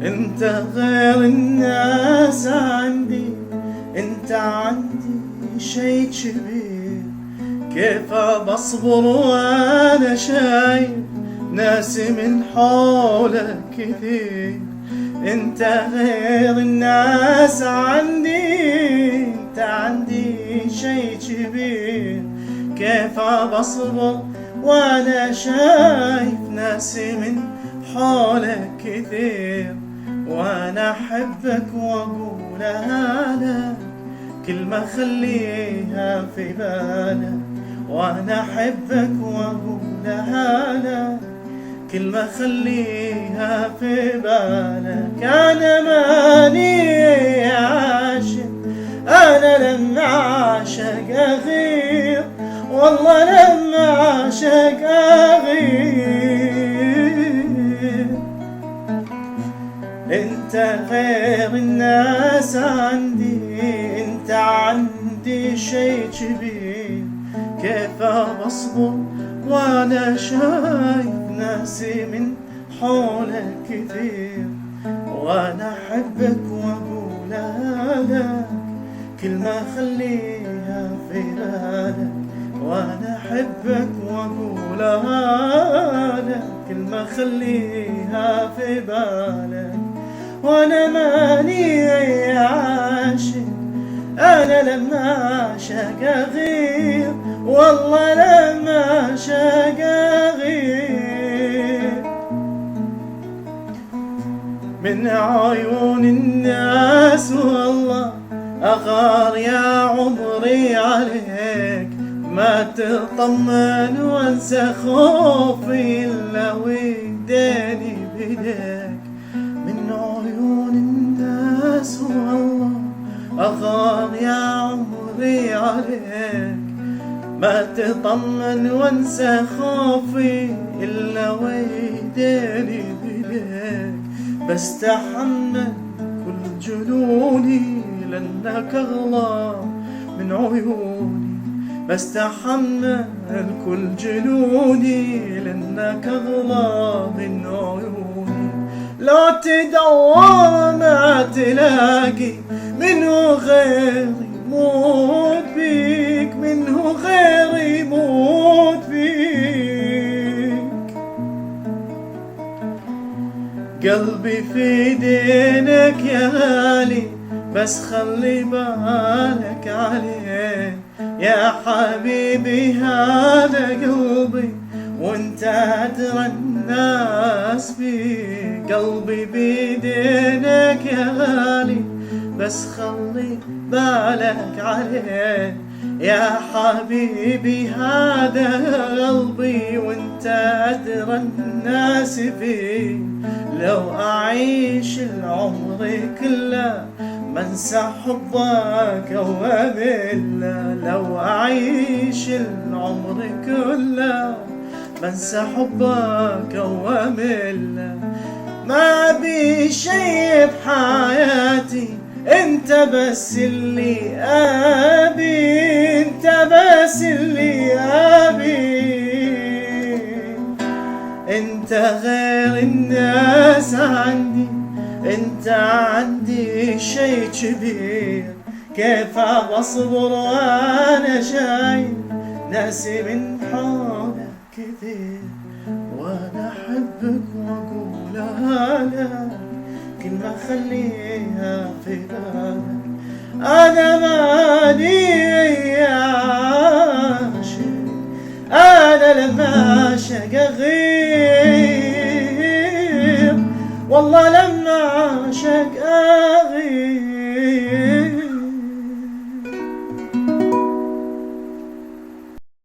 انت غير الناس عندي، انت عندي شي كبير. كيف بصبر وانا شايف ناسي من حولك كثير. انت غير الناس عندي، انت عندي شي كبير. كيف بصبر وانا شايف ناسي من حولك كثير. وانا احبك واقولها لك، كلمة خليها في بالك. وانا احبك واقولها لك، كلمة خليها في بالك. انا ماني عاشق، انا لما عاشق اغير، والله لما عاشق اغير. انت غير الناس عندي، انت عندي شي كبير. كيف بصبر وانا شايف ناسي من حولك كثير. وانا احبك واقولها لك، كلمة خليها في بالك. وانا احبك واقولها لك، كلمة خليها في بالك. وانا ماني عاشق، انا لما عاشق اغير، والله لما عاشق اغير. من عيون الناس والله اغار يا عمري عليك. ما تطمن وانسى خوفي الا ويديني بيديك. من عيون الناس والله اغار يا عمري عليك. ما تطمن وانسى خوفي الا ويديني بيديك. بستحمل كل جنوني لانك اغلى من عيوني. بستحمل كل جنوني لانك اغلى من عيوني. لا تدور ما تلاقي منه غيري موت بيك، منه غيري موت بيك. قلبي في دينك يا غالي، بس خلي بالك عليه. يا حبيبي هذا قلبي وانت ادرى الناس بيه. قلبي بيدينك يا غالي، بس خلي بالك عليه. يا حبيبي هذا قلبي وانت ادرى الناس فيه. لو اعيش العمر كله ما انسى حبك وامله. لو اعيش العمر كله ما انسى حبك وامله. ما بي شي بحياتي انت بس اللي ابي، انت بس اللي ابي. انت غير الناس عندي، انت عندي شي كبير. كيف بصبر وانا شايف ناسي من حولك كثير. وانا احبك واقولها لك، كلمة خليها في بالك. انا ماني عاشق، انا لما عاشق اغير، والله لما عاشق أغير.